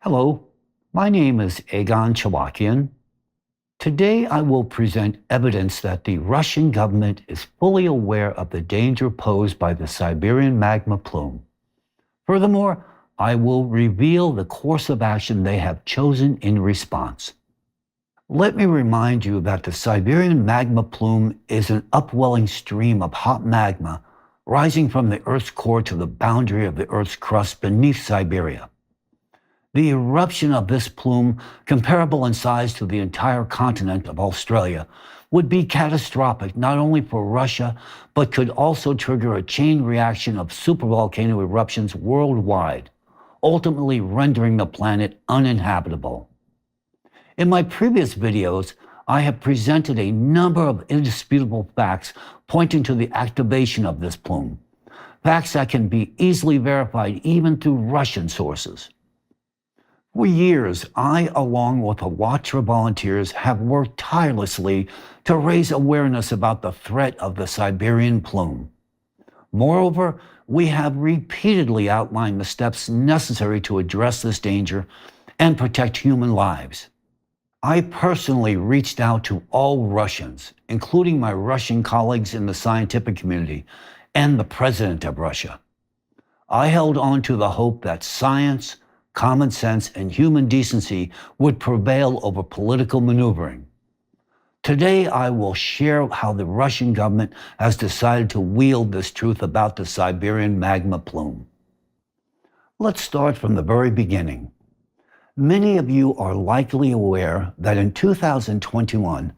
Hello, my name is Egon Chawakian. Today I will present evidence that the Russian government is fully aware of the danger posed by the Siberian magma plume. Furthermore, I will reveal the course of action they have chosen in response. Let me remind you that the Siberian magma plume is an upwelling stream of hot magma rising from the Earth's core to the boundary of the Earth's crust beneath Siberia. The eruption of this plume, comparable in size to the entire continent of Australia, would be catastrophic not only for Russia, but could also trigger a chain reaction of supervolcano eruptions worldwide, ultimately rendering the planet uninhabitable. In my previous videos, I have presented a number of indisputable facts pointing to the activation of this plume, facts that can be easily verified even through Russian sources. For years, I, along with a watch of volunteers, have worked tirelessly to raise awareness about the threat of the Siberian plume. Moreover, we have repeatedly outlined the steps necessary to address this danger and protect human lives. I personally reached out to all Russians, including my Russian colleagues in the scientific community and the President of Russia. I held on to the hope that science, common sense, and human decency would prevail over political maneuvering. Today, I will share how the Russian government has decided to wield this truth about the Siberian magma plume. Let's start from the very beginning. Many of you are likely aware that in 2021,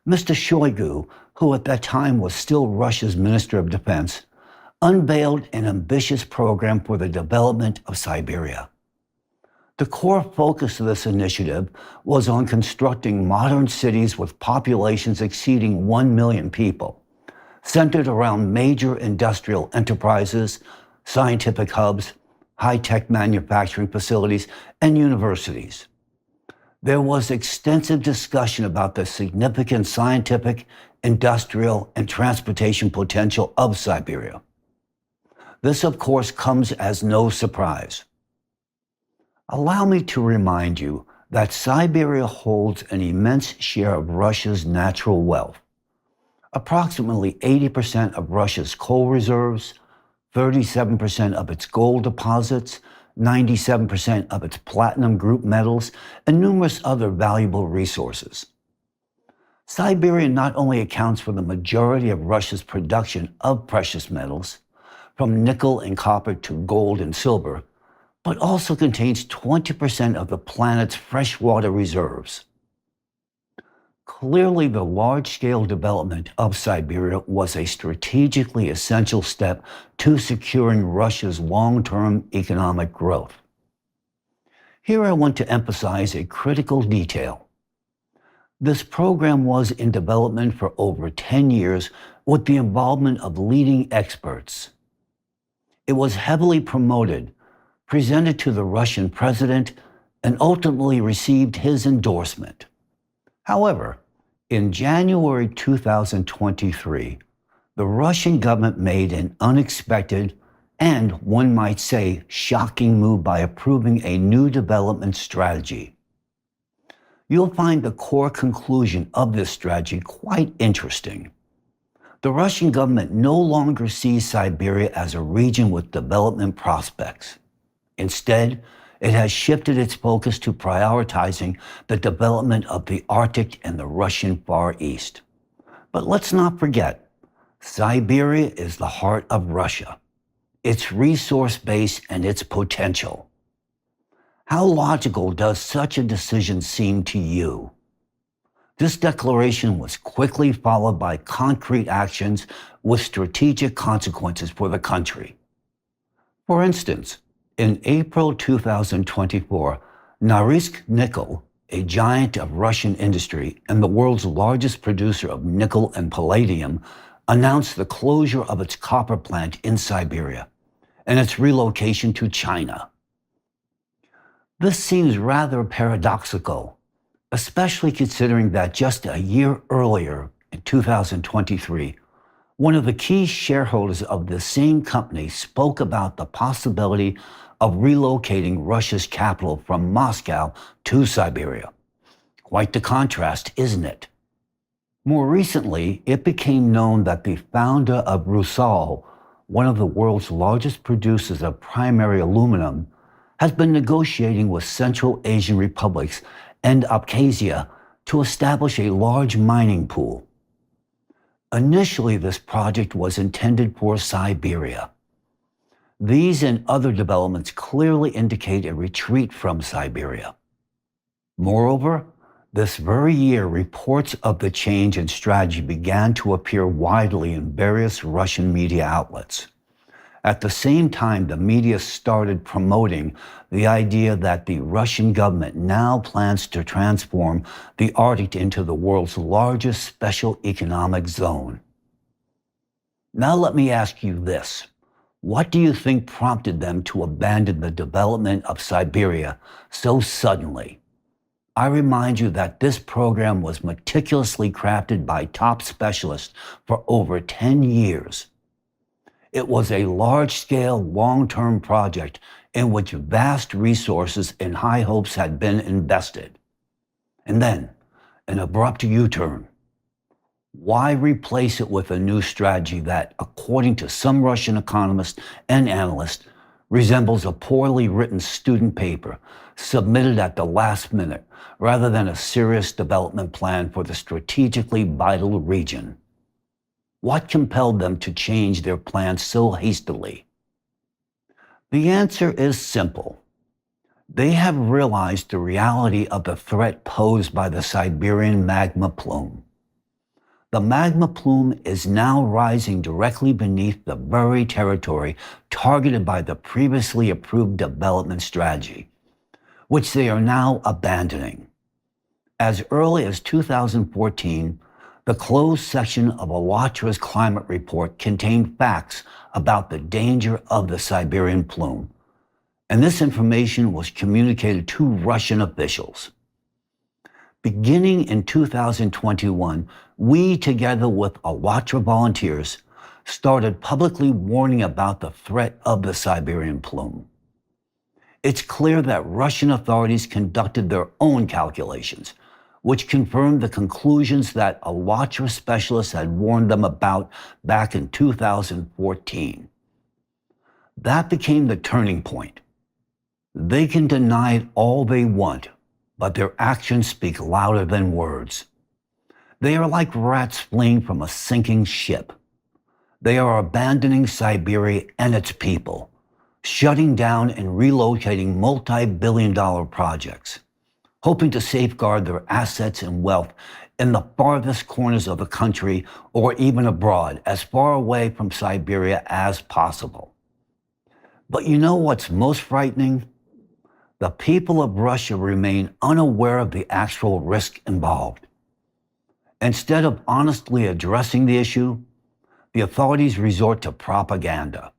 Mr. Shoigu, who at that time was still Russia's Minister of Defense, unveiled an ambitious program for the development of Siberia. The core focus of this initiative was on constructing modern cities with populations exceeding 1 million people, centered around major industrial enterprises, scientific hubs, high-tech manufacturing facilities, and universities. There was extensive discussion about the significant scientific, industrial, and transportation potential of Siberia. This, of course, comes as no surprise. Allow me to remind you that Siberia holds an immense share of Russia's natural wealth. Approximately 80% of Russia's coal reserves, 37% of its gold deposits, 97% of its platinum group metals, and numerous other valuable resources. Siberia not only accounts for the majority of Russia's production of precious metals, from nickel and copper to gold and silver, but also contains 20% of the planet's freshwater reserves. Clearly, the large-scale development of Siberia was a strategically essential step to securing Russia's long-term economic growth. Here I want to emphasize a critical detail. This program was in development for over 10 years with the involvement of leading experts. It was heavily promoted, presented to the Russian president, and ultimately received his endorsement. However, in January 2023, the Russian government made an unexpected and, one might say, shocking move by approving a new development strategy. You'll find the core conclusion of this strategy quite interesting. The Russian government no longer sees Siberia as a region with development prospects. Instead, it has shifted its focus to prioritizing the development of the Arctic and the Russian Far East. But let's not forget, Siberia is the heart of Russia, its resource base and its potential. How logical does such a decision seem to you? This declaration was quickly followed by concrete actions with strategic consequences for the country. For instance, in April 2024, Norilsk Nickel, a giant of Russian industry and the world's largest producer of nickel and palladium, announced the closure of its copper plant in Siberia and its relocation to China. This seems rather paradoxical, especially considering that just a year earlier, in 2023, One of the key shareholders of the same company spoke about the possibility of relocating Russia's capital from Moscow to Siberia. Quite the contrast, isn't it? More recently, it became known that the founder of Rusal, one of the world's largest producers of primary aluminum, has been negotiating with Central Asian republics and Abkhazia to establish a large mining pool. Initially, this project was intended for Siberia. These and other developments clearly indicate a retreat from Siberia. Moreover, this very year, reports of the change in strategy began to appear widely in various Russian media outlets. At the same time, the media started promoting the idea that the Russian government now plans to transform the Arctic into the world's largest special economic zone. Now let me ask you this. What do you think prompted them to abandon the development of Siberia so suddenly? I remind you that this program was meticulously crafted by top specialists for over 10 years. It was a large-scale, long-term project in which vast resources and high hopes had been invested. And then, an abrupt U-turn. Why replace it with a new strategy that, according to some Russian economists and analysts, resembles a poorly written student paper submitted at the last minute, rather than a serious development plan for the strategically vital region? What compelled them to change their plans so hastily? The answer is simple. They have realized the reality of the threat posed by the Siberian magma plume. The magma plume is now rising directly beneath the very territory targeted by the previously approved development strategy, which they are now abandoning. As early as 2014, the closed section of Allatra's climate report contained facts about the danger of the Siberian plume, and this information was communicated to Russian officials. Beginning in 2021, we, together with Allatra volunteers, started publicly warning about the threat of the Siberian plume. It's clear that Russian authorities conducted their own calculations, which confirmed the conclusions that Allatra specialists had warned them about back in 2014. That became the turning point. They can deny it all they want, but their actions speak louder than words. They are like rats fleeing from a sinking ship. They are abandoning Siberia and its people, shutting down and relocating multi-billion-dollar projects, hoping to safeguard their assets and wealth in the farthest corners of the country or even abroad, as far away from Siberia as possible. But you know what's most frightening? The people of Russia remain unaware of the actual risk involved. Instead of honestly addressing the issue, the authorities resort to propaganda.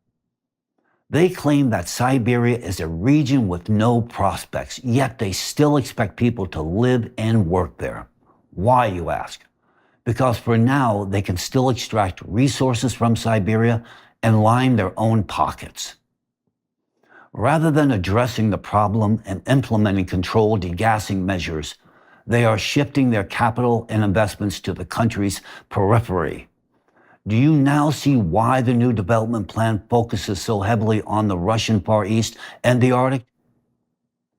They claim that Siberia is a region with no prospects, yet they still expect people to live and work there. Why, you ask? Because for now, they can still extract resources from Siberia and line their own pockets. Rather than addressing the problem and implementing controlled degassing measures, they are shifting their capital and investments to the country's periphery. Do you now see why the new development plan focuses so heavily on the Russian Far East and the Arctic?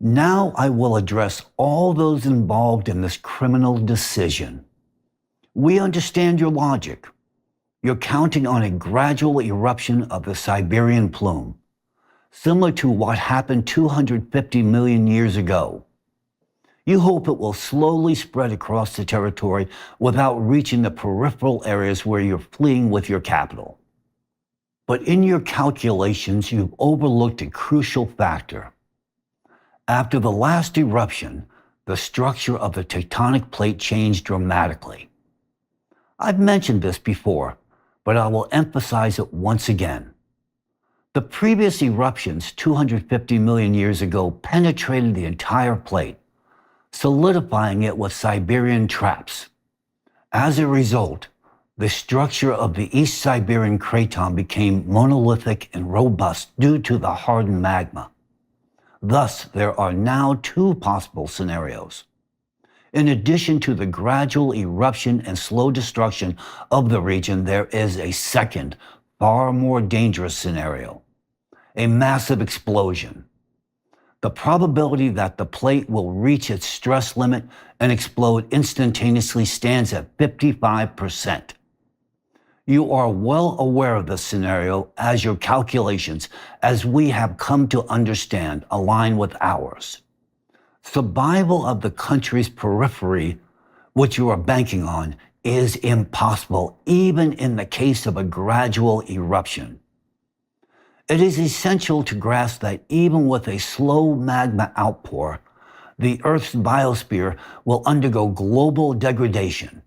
Now I will address all those involved in this criminal decision. We understand your logic. You're counting on a gradual eruption of the Siberian plume, similar to what happened 250 million years ago. You hope it will slowly spread across the territory without reaching the peripheral areas where you're fleeing with your capital. But in your calculations, you've overlooked a crucial factor. After the last eruption, the structure of the tectonic plate changed dramatically. I've mentioned this before, but I will emphasize it once again. The previous eruptions 250 million years ago penetrated the entire plate, solidifying it with Siberian traps. As a result, The structure of the East Siberian craton became monolithic and robust due to the hardened magma. Thus, there are now two possible scenarios. In addition to the gradual eruption and slow destruction of the region, there is a second, far more dangerous scenario: a massive explosion. The probability that the plate will reach its stress limit and explode instantaneously stands at 55%. You are well aware of this scenario, as your calculations, as we have come to understand, align with ours. Survival of the country's periphery, which you are banking on, is impossible, even in the case of a gradual eruption. It is essential to grasp that even with a slow magma outpour, the Earth's biosphere will undergo global degradation.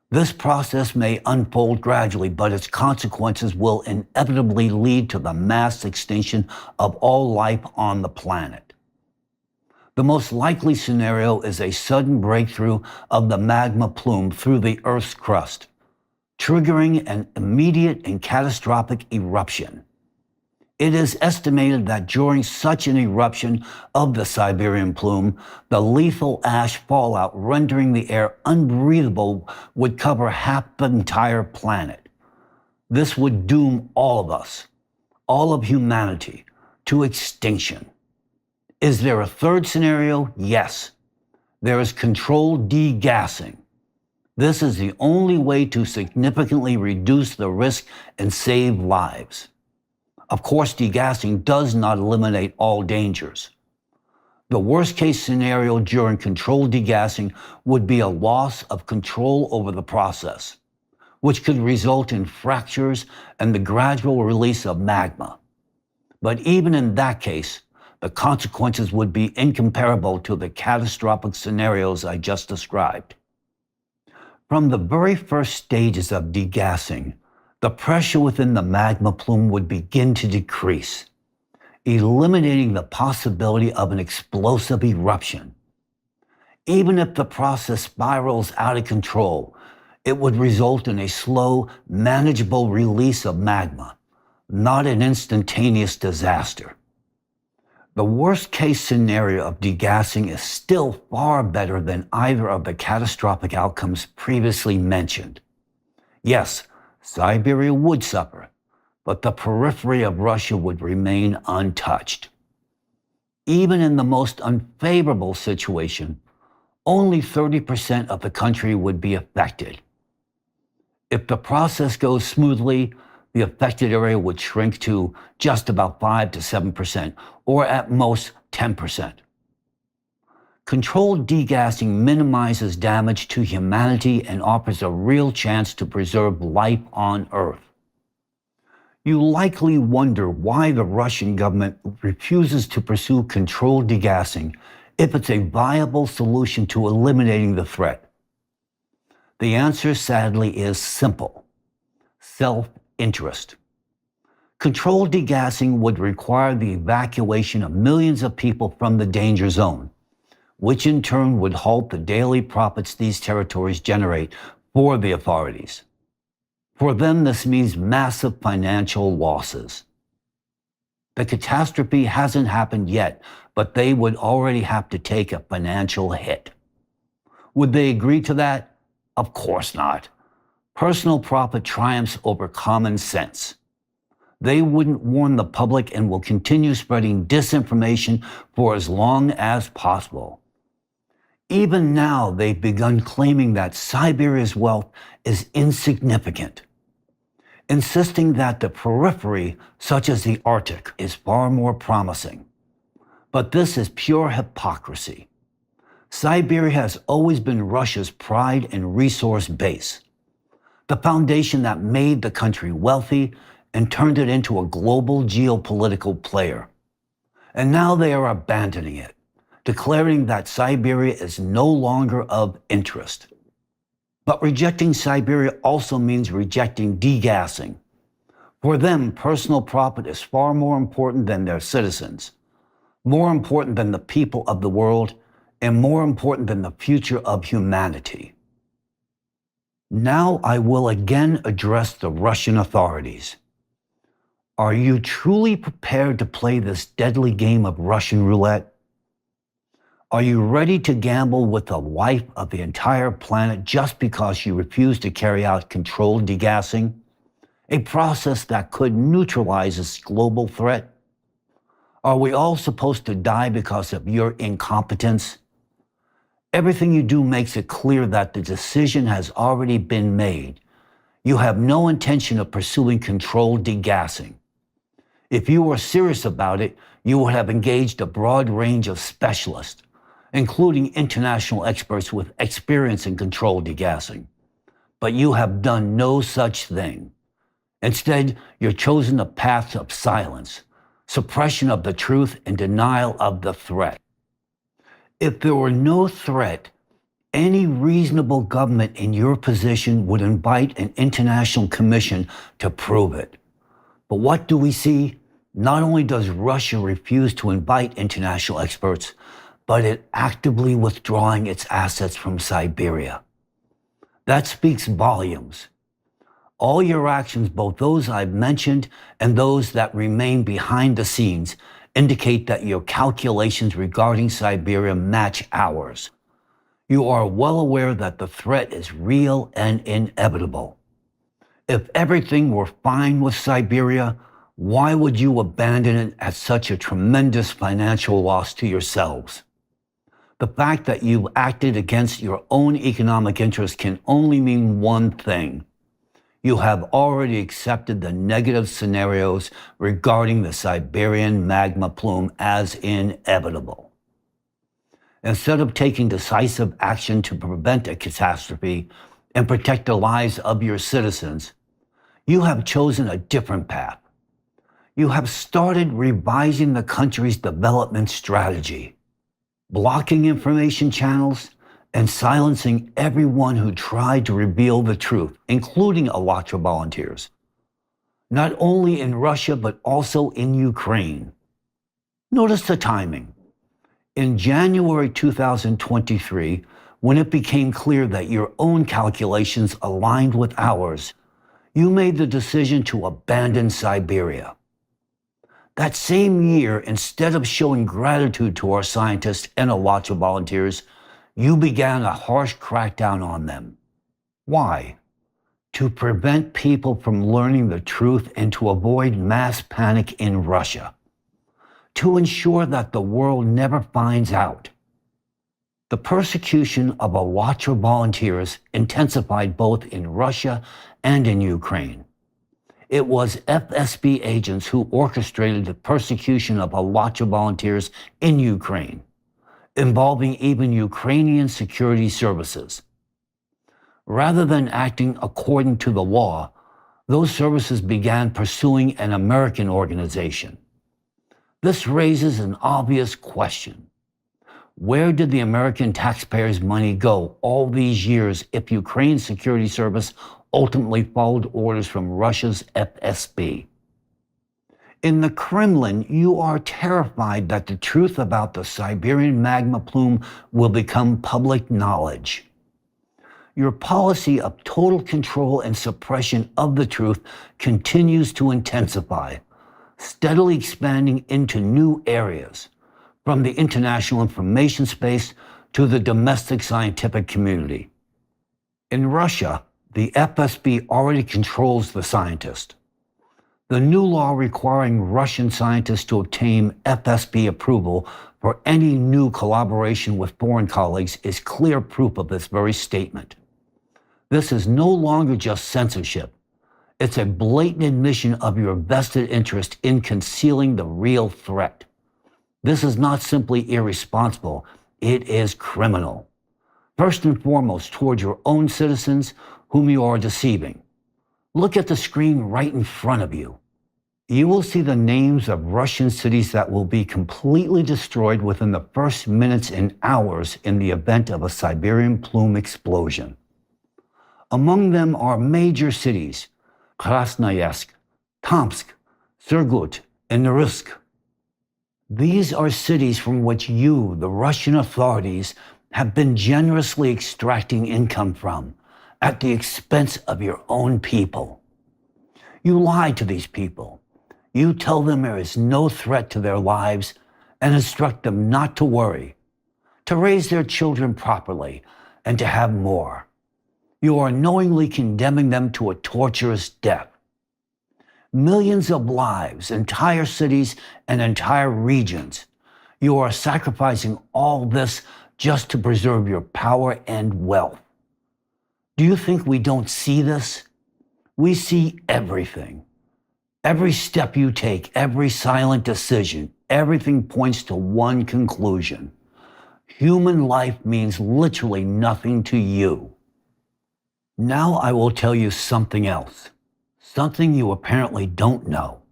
This process may unfold gradually, but its consequences will inevitably lead to the mass extinction of all life on the planet. The most likely scenario is a sudden breakthrough of the magma plume through the Earth's crust, triggering an immediate and catastrophic eruption. It is estimated that during such an eruption of the Siberian plume, the lethal ash fallout rendering the air unbreathable would cover half the entire planet. This would doom all of us, all of humanity, to extinction. Is there a third scenario? Yes. There is controlled degassing. This is the only way to significantly reduce the risk and save lives. Of course, degassing does not eliminate all dangers. The worst-case scenario during controlled degassing would be a loss of control over the process, which could result in fractures and the gradual release of magma. But even in that case, the consequences would be incomparable to the catastrophic scenarios I just described. From the very first stages of degassing, the pressure within the magma plume would begin to decrease, eliminating the possibility of an explosive eruption. Even if the process spirals out of control, it would result in a slow, manageable release of magma, not an instantaneous disaster. The worst-case scenario of degassing is still far better than either of the catastrophic outcomes previously mentioned. Yes, Siberia would suffer, but the periphery of Russia would remain untouched. Even in the most unfavorable situation, only 30% of the country would be affected. If the process goes smoothly, the affected area would shrink to just about 5 to 7%, or at most 10%. Controlled degassing minimizes damage to humanity and offers a real chance to preserve life on Earth. You likely wonder why the Russian government refuses to pursue controlled degassing if it's a viable solution to eliminating the threat. The answer, sadly, is simple: self-interest. Controlled degassing would require the evacuation of millions of people from the danger zone, which in turn would halt the daily profits these territories generate for the authorities. For them, this means massive financial losses. The catastrophe hasn't happened yet, but they would already have to take a financial hit. Would they agree to that? Of course not. Personal profit triumphs over common sense. They wouldn't warn the public and will continue spreading disinformation for as long as possible. Even now, they've begun claiming that Siberia's wealth is insignificant, insisting that the periphery, such as the Arctic, is far more promising. But this is pure hypocrisy. Siberia has always been Russia's pride and resource base, the foundation that made the country wealthy and turned it into a global geopolitical player. And now they are abandoning it, declaring that Siberia is no longer of interest. But rejecting Siberia also means rejecting degassing. For them, personal profit is far more important than their citizens, more important than the people of the world, and more important than the future of humanity. Now I will again address the Russian authorities. Are you truly prepared to play this deadly game of Russian roulette? Are you ready to gamble with the life of the entire planet just because you refuse to carry out controlled degassing, a process that could neutralize this global threat? Are we all supposed to die because of your incompetence? Everything you do makes it clear that the decision has already been made. You have no intention of pursuing controlled degassing. If you were serious about it, you would have engaged a broad range of specialists, including international experts with experience in controlled degassing. But you have done no such thing. Instead, you've chosen a path of silence, suppression of the truth, and denial of the threat. If there were no threat, any reasonable government in your position would invite an international commission to prove it. But what do we see? Not only does Russia refuse to invite international experts, but it actively withdrawing its assets from Siberia. That speaks volumes. All your actions, both those I've mentioned and those that remain behind the scenes, indicate that your calculations regarding Siberia match ours. You are well aware that the threat is real and inevitable. If everything were fine with Siberia, why would you abandon it at such a tremendous financial loss to yourselves? The fact that you acted against your own economic interests can only mean one thing. You have already accepted the negative scenarios regarding the Siberian magma plume as inevitable. Instead of taking decisive action to prevent a catastrophe and protect the lives of your citizens, you have chosen a different path. You have started revising the country's development strategy, blocking information channels, and silencing everyone who tried to reveal the truth, including Alatra volunteers, not only in Russia, but also in Ukraine. Notice the timing. In January 2023, when it became clear that your own calculations aligned with ours, you made the decision to abandon Siberia. That same year, instead of showing gratitude to our scientists and Alatra volunteers, you began a harsh crackdown on them. Why? To prevent people from learning the truth and to avoid mass panic in Russia. To ensure that the world never finds out. The persecution of Alatra volunteers intensified both in Russia and in Ukraine. It was FSB agents who orchestrated the persecution of Alatra volunteers in Ukraine, involving even Ukrainian security services. Rather than acting according to the law, those services began pursuing an American organization. This raises an obvious question. Where did the American taxpayers' money go all these years if Ukraine's security service ultimately followed orders from Russia's FSB? In the Kremlin, you are terrified that the truth about the Siberian magma plume will become public knowledge. Your policy of total control and suppression of the truth continues to intensify, steadily expanding into new areas, from the international information space to the domestic scientific community. In Russia, the FSB already controls the scientist. The new law requiring Russian scientists to obtain FSB approval for any new collaboration with foreign colleagues is clear proof of this very statement. This is no longer just censorship. It's a blatant admission of your vested interest in concealing the real threat. This is not simply irresponsible, it is criminal. First and foremost, toward your own citizens whom you are deceiving. Look at the screen right in front of you. You will see the names of Russian cities that will be completely destroyed within the first minutes and hours in the event of a Siberian plume explosion. Among them are major cities, Krasnoyarsk, Tomsk, Surgut, and Norilsk. These are cities from which you, the Russian authorities, have been generously extracting income from, at the expense of your own people. You lie to these people. You tell them there is no threat to their lives and instruct them not to worry, to raise their children properly, and to have more. You are knowingly condemning them to a torturous death. Millions of lives, entire cities, and entire regions. You are sacrificing all this just to preserve your power and wealth. Do you think we don't see this? We see everything. Every step you take, every silent decision, everything points to one conclusion. Human life means literally nothing to you. Now I will tell you something else, something you apparently don't know.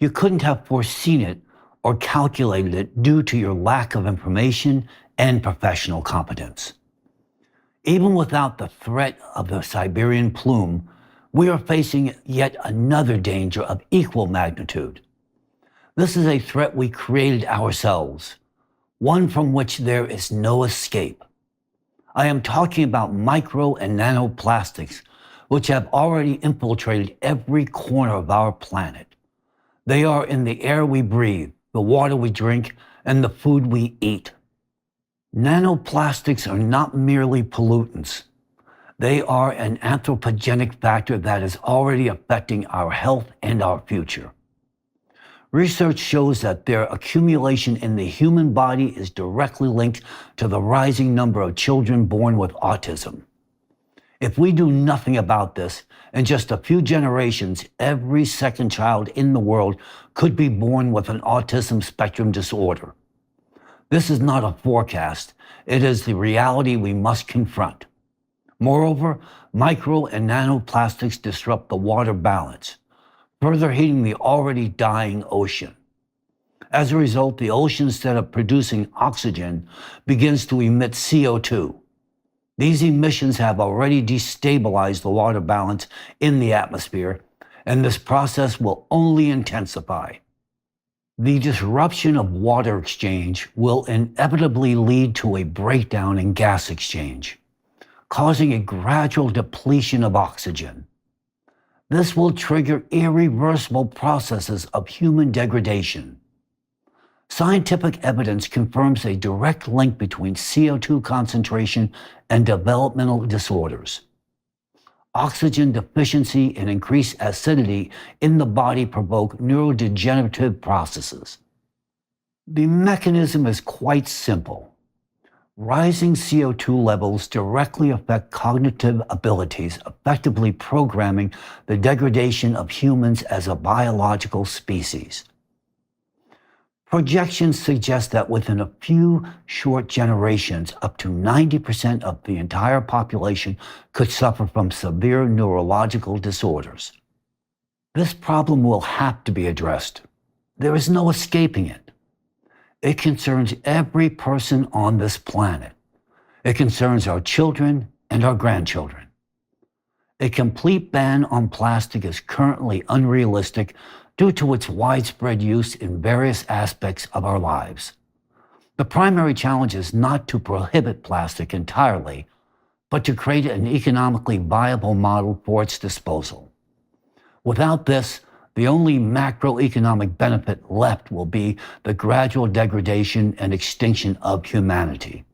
You couldn't have foreseen it or calculated it due to your lack of information and professional competence. Even without the threat of the Siberian plume, we are facing yet another danger of equal magnitude. This is a threat we created ourselves, one from which there is no escape. I am talking about micro and nanoplastics, which have already infiltrated every corner of our planet. They are in the air we breathe, the water we drink, and the food we eat. Nanoplastics are not merely pollutants. They are an anthropogenic factor that is already affecting our health and our future. Research shows that their accumulation in the human body is directly linked to the rising number of children born with autism. If we do nothing about this, in just a few generations, every second child in the world could be born with an autism spectrum disorder. This is not a forecast. It is the reality we must confront. Moreover, micro and nanoplastics disrupt the water balance, further heating the already dying ocean. As a result, the ocean, instead of producing oxygen, begins to emit CO2. These emissions have already destabilized the water balance in the atmosphere, and this process will only intensify. The disruption of water exchange will inevitably lead to a breakdown in gas exchange, causing a gradual depletion of oxygen. This will trigger irreversible processes of human degradation. Scientific evidence confirms a direct link between CO2 concentration and developmental disorders. Oxygen deficiency and increased acidity in the body provoke neurodegenerative processes. The mechanism is quite simple. Rising CO2 levels directly affect cognitive abilities, effectively programming the degradation of humans as a biological species. Projections suggest that within a few short generations, up to 90% of the entire population could suffer from severe neurological disorders. This problem will have to be addressed. There is no escaping it. It concerns every person on this planet. It concerns our children and our grandchildren. A complete ban on plastic is currently unrealistic due to its widespread use in various aspects of our lives. The primary challenge is not to prohibit plastic entirely, but to create an economically viable model for its disposal. Without this, the only macroeconomic benefit left will be the gradual degradation and extinction of humanity.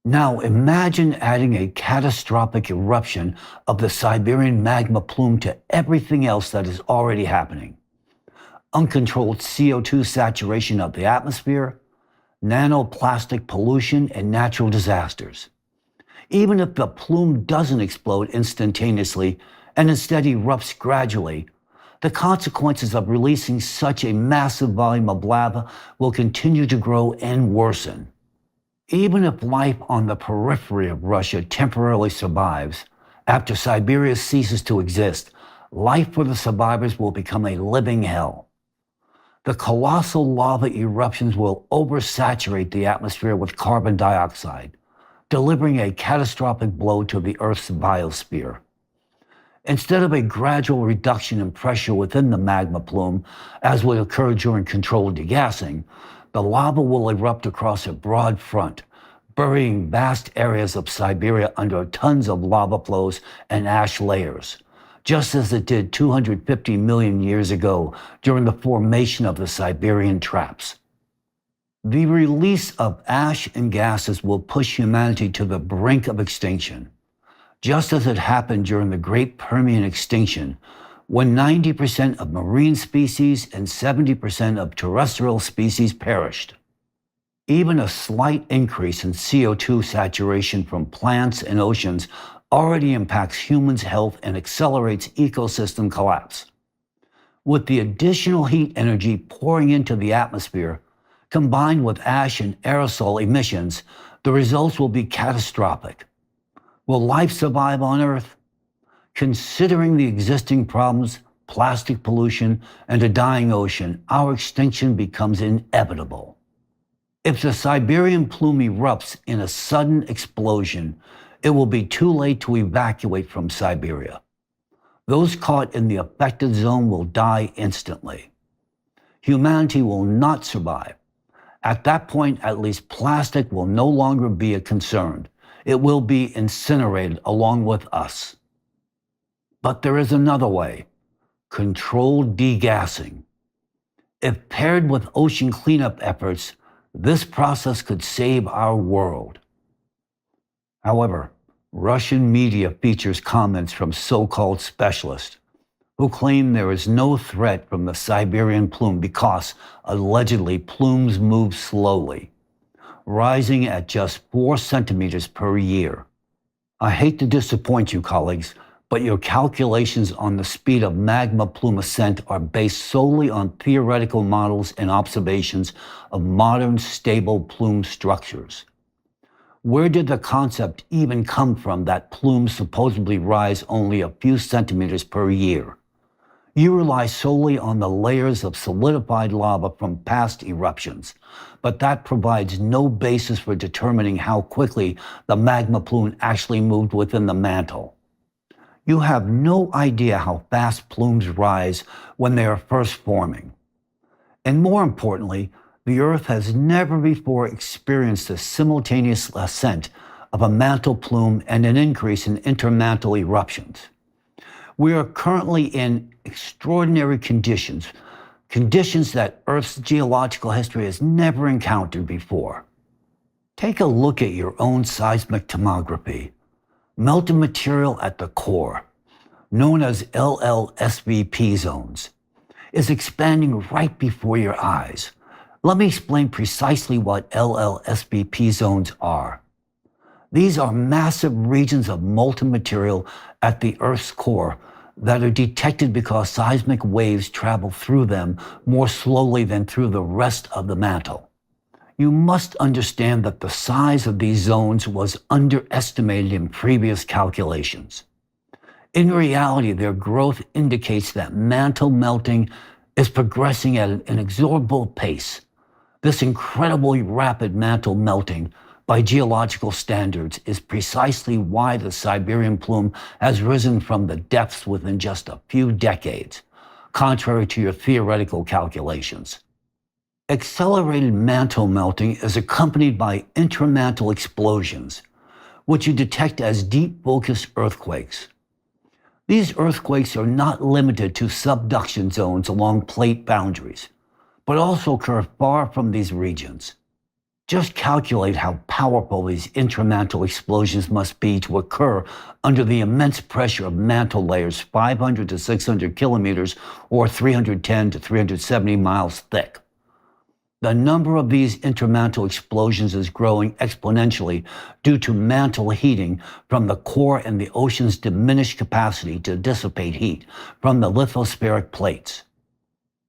Now imagine adding a catastrophic eruption of the Siberian magma plume to everything else that is already happening. Uncontrolled CO2 saturation of the atmosphere, nanoplastic pollution, and natural disasters. Even if the plume doesn't explode instantaneously and instead erupts gradually, the consequences of releasing such a massive volume of lava will continue to grow and worsen. Even if life on the periphery of Russia temporarily survives, after Siberia ceases to exist, life for the survivors will become a living hell. The colossal lava eruptions will oversaturate the atmosphere with carbon dioxide, delivering a catastrophic blow to the Earth's biosphere. Instead of a gradual reduction in pressure within the magma plume, as would occur during controlled degassing, the lava will erupt across a broad front, burying vast areas of Siberia under tons of lava flows and ash layers, just as it did 250 million years ago during the formation of the Siberian traps. The release of ash and gases will push humanity to the brink of extinction, just as it happened during the Great Permian extinction, when 90% of marine species and 70% of terrestrial species perished. Even a slight increase in CO2 saturation from plants and oceans already impacts humans' health and accelerates ecosystem collapse. With the additional heat energy pouring into the atmosphere, combined with ash and aerosol emissions, the results will be catastrophic. Will life survive on Earth? Considering the existing problems, plastic pollution, and a dying ocean, our extinction becomes inevitable. If the Siberian plume erupts in a sudden explosion, it will be too late to evacuate from Siberia. Those caught in the affected zone will die instantly. Humanity will not survive. At that point, at least plastic will no longer be a concern. It will be incinerated along with us. But there is another way: controlled degassing. If paired with ocean cleanup efforts, this process could save our world. However, Russian media features comments from so-called specialists who claim there is no threat from the Siberian plume because, allegedly, plumes move slowly, rising at just 4 centimeters per year. I hate to disappoint you, colleagues, but your calculations on the speed of magma plume ascent are based solely on theoretical models and observations of modern stable plume structures. Where did the concept even come from that plumes supposedly rise only a few centimeters per year? You rely solely on the layers of solidified lava from past eruptions, but that provides no basis for determining how quickly the magma plume actually moved within the mantle. You have no idea how fast plumes rise when they are first forming. And more importantly, the Earth has never before experienced a simultaneous ascent of a mantle plume and an increase in intermantle eruptions. We are currently in extraordinary conditions that Earth's geological history has never encountered before. Take a look at your own seismic tomography. Melted material at the core, known as LLSVP zones, is expanding right before your eyes. Let me explain precisely what LLSVP zones are. These are massive regions of molten material at the Earth's core that are detected because seismic waves travel through them more slowly than through the rest of the mantle. You must understand that the size of these zones was underestimated in previous calculations. In reality, their growth indicates that mantle melting is progressing at an inexorable pace. This incredibly rapid mantle melting, by geological standards, is precisely why the Siberian plume has risen from the depths within just a few decades, contrary to your theoretical calculations. Accelerated mantle melting is accompanied by intermantle explosions, which you detect as deep focus earthquakes. These earthquakes are not limited to subduction zones along plate boundaries, but also occur far from these regions. Just calculate how powerful these intermantle explosions must be to occur under the immense pressure of mantle layers 500 to 600 kilometers or 310 to 370 miles thick. The number of these intermantle explosions is growing exponentially due to mantle heating from the core and the ocean's diminished capacity to dissipate heat from the lithospheric plates.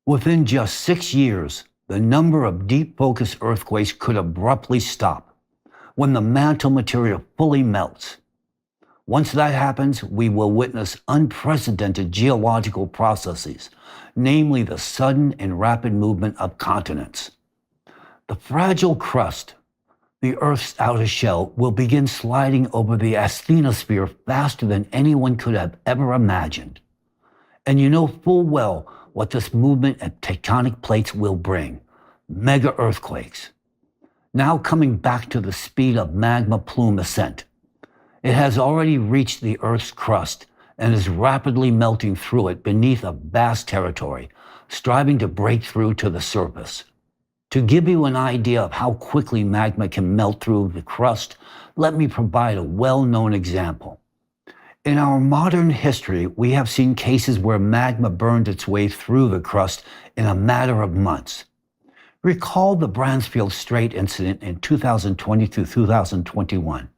Within just 6 years, the number of deep focus earthquakes could abruptly stop when the mantle material fully melts. Once that happens, we will witness unprecedented geological processes, namely the sudden and rapid movement of continents. The fragile crust, the Earth's outer shell, will begin sliding over the asthenosphere faster than anyone could have ever imagined. And you know full well what this movement of tectonic plates will bring: mega earthquakes. Now coming back to the speed of magma plume ascent. It has already reached the Earth's crust and is rapidly melting through it beneath a vast territory, striving to break through to the surface. To give you an idea of how quickly magma can melt through the crust, let me provide a well-known example. In our modern history, we have seen cases where magma burned its way through the crust in a matter of months. Recall the Bransfield Strait incident in 2020 to 2021.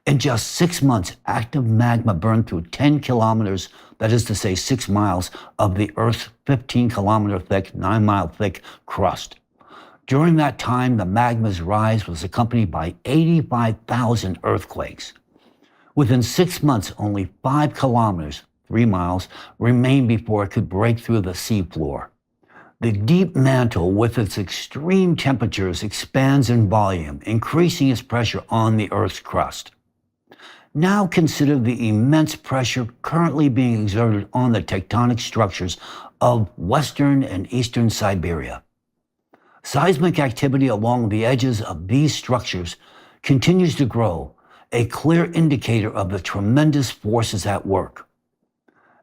In just 6 months, active magma burned through 10 kilometers, that is to say 6 miles, of the Earth's 15-kilometer thick, 9-mile thick crust. During that time, the magma's rise was accompanied by 85,000 earthquakes. Within 6 months, only 5 kilometers, 3 miles, remained before it could break through the seafloor. The deep mantle, with its extreme temperatures, expands in volume, increasing its pressure on the Earth's crust. Now consider the immense pressure currently being exerted on the tectonic structures of western and eastern Siberia. Seismic activity along the edges of these structures continues to grow, a clear indicator of the tremendous forces at work.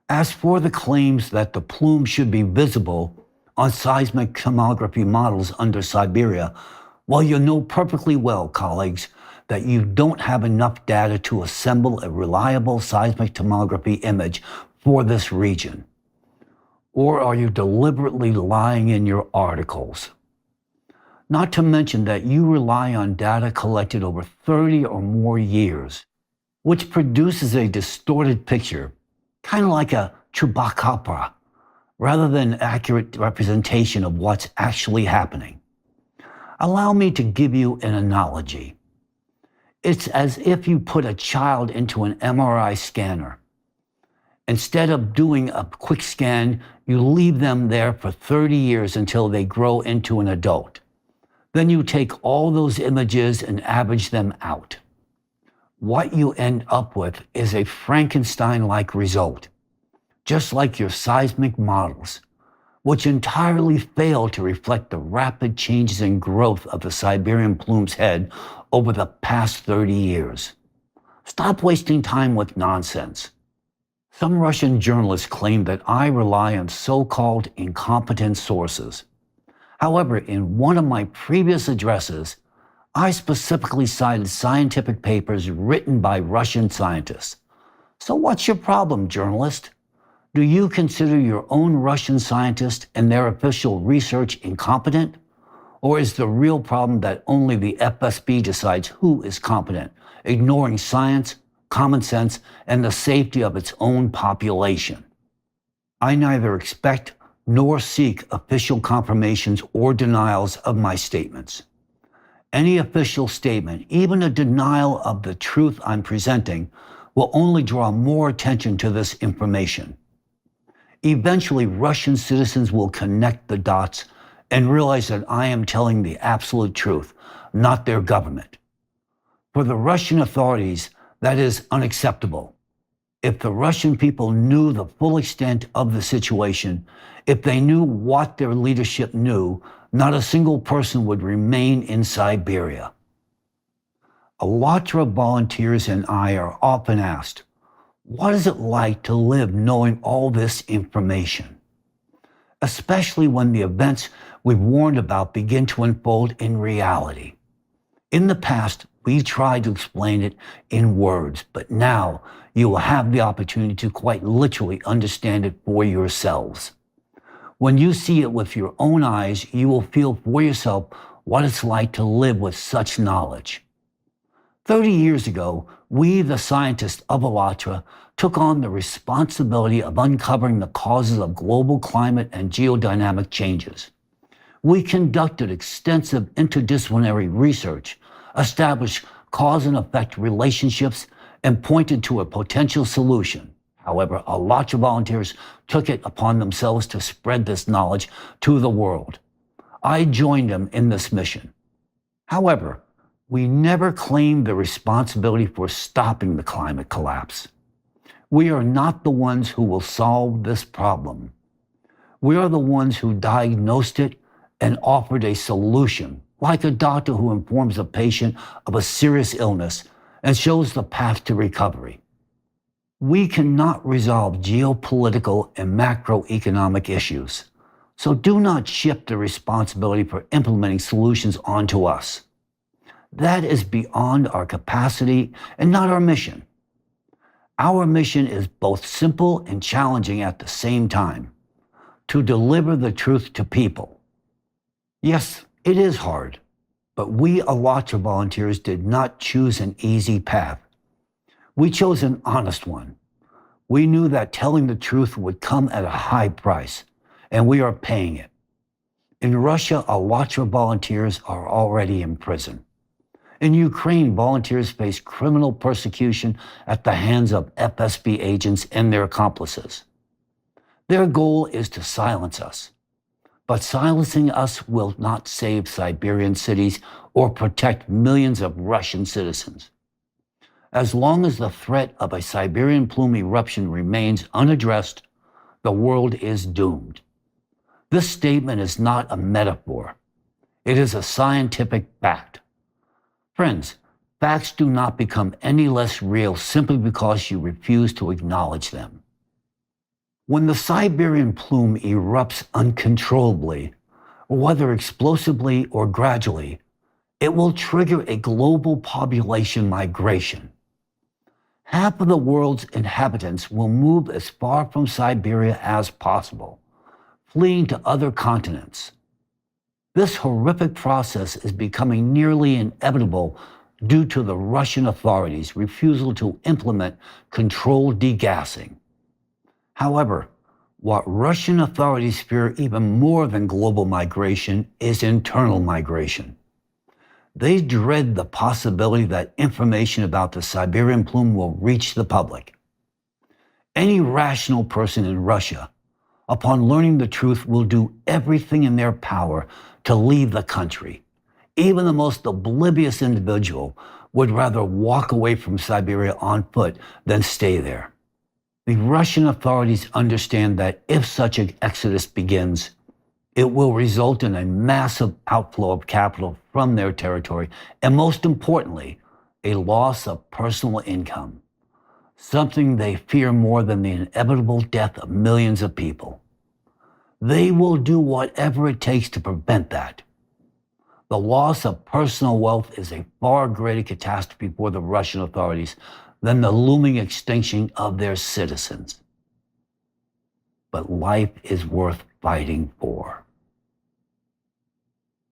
As for the claims that the plume should be visible on seismic tomography models under Siberia, well, you know perfectly well, colleagues, that you don't have enough data to assemble a reliable seismic tomography image for this region. Or are you deliberately lying in your articles? Not to mention that you rely on data collected over 30 or more years, which produces a distorted picture, kind of like a chupacabra, rather than an accurate representation of what's actually happening. Allow me to give you an analogy. It's as if you put a child into an MRI scanner. Instead of doing a quick scan, you leave them there for 30 years until they grow into an adult. Then you take all those images and average them out. What you end up with is a Frankenstein-like result, just like your seismic models, which entirely fail to reflect the rapid changes in growth of the Siberian plume's head over the past 30 years. Stop wasting time with nonsense. Some Russian journalists claim that I rely on so-called incompetent sources. However, in one of my previous addresses, I specifically cited scientific papers written by Russian scientists. So what's your problem, journalist? Do you consider your own Russian scientists and their official research incompetent? Or is the real problem that only the FSB decides who is competent, ignoring science, common sense, and the safety of its own population? I neither expect nor seek official confirmations or denials of my statements. Any official statement, even a denial of the truth I'm presenting, will only draw more attention to this information. Eventually, Russian citizens will connect the dots and realize that I am telling the absolute truth, not their government. For the Russian authorities, that is unacceptable. If the Russian people knew the full extent of the situation, if they knew what their leadership knew, not a single person would remain in Siberia. Alatra volunteers and I are often asked, what is it like to live knowing all this information? Especially when the events we've warned about begin to unfold in reality. In the past, we tried to explain it in words, but now you will have the opportunity to quite literally understand it for yourselves. When you see it with your own eyes, you will feel for yourself what it's like to live with such knowledge. 30 years ago, we, the scientists of Alatra, took on the responsibility of uncovering the causes of global climate and geodynamic changes. We conducted extensive interdisciplinary research, established cause and effect relationships, and pointed to a potential solution. However, Alatra volunteers took it upon themselves to spread this knowledge to the world. I joined them in this mission. However, we never claimed the responsibility for stopping the climate collapse. We are not the ones who will solve this problem. We are the ones who diagnosed it and offered a solution, like a doctor who informs a patient of a serious illness and shows the path to recovery. We cannot resolve geopolitical and macroeconomic issues, so do not shift the responsibility for implementing solutions onto us. That is beyond our capacity and not our mission. Our mission is both simple and challenging at the same time: to deliver the truth to people. Yes, it is hard, but we Alatra volunteers did not choose an easy path. We chose an honest one. We knew that telling the truth would come at a high price, and we are paying it. In Russia, Alatra volunteers are already in prison. In Ukraine, volunteers face criminal persecution at the hands of FSB agents and their accomplices. Their goal is to silence us. But silencing us will not save Siberian cities or protect millions of Russian citizens. As long as the threat of a Siberian plume eruption remains unaddressed, the world is doomed. This statement is not a metaphor. It is a scientific fact. Friends, facts do not become any less real simply because you refuse to acknowledge them. When the Siberian plume erupts uncontrollably, whether explosively or gradually, it will trigger a global population migration. Half of the world's inhabitants will move as far from Siberia as possible, fleeing to other continents. This horrific process is becoming nearly inevitable due to the Russian authorities' refusal to implement controlled degassing. However, what Russian authorities fear even more than global migration is internal migration. They dread the possibility that information about the Siberian plume will reach the public. Any rational person in Russia, upon learning the truth, will do everything in their power to leave the country. Even the most oblivious individual would rather walk away from Siberia on foot than stay there. The Russian authorities understand that if such an exodus begins, it will result in a massive outflow of capital from their territory, and most importantly, a loss of personal income, something they fear more than the inevitable death of millions of people. They will do whatever it takes to prevent that. The loss of personal wealth is a far greater catastrophe for the Russian authorities than the looming extinction of their citizens. But life is worth fighting for.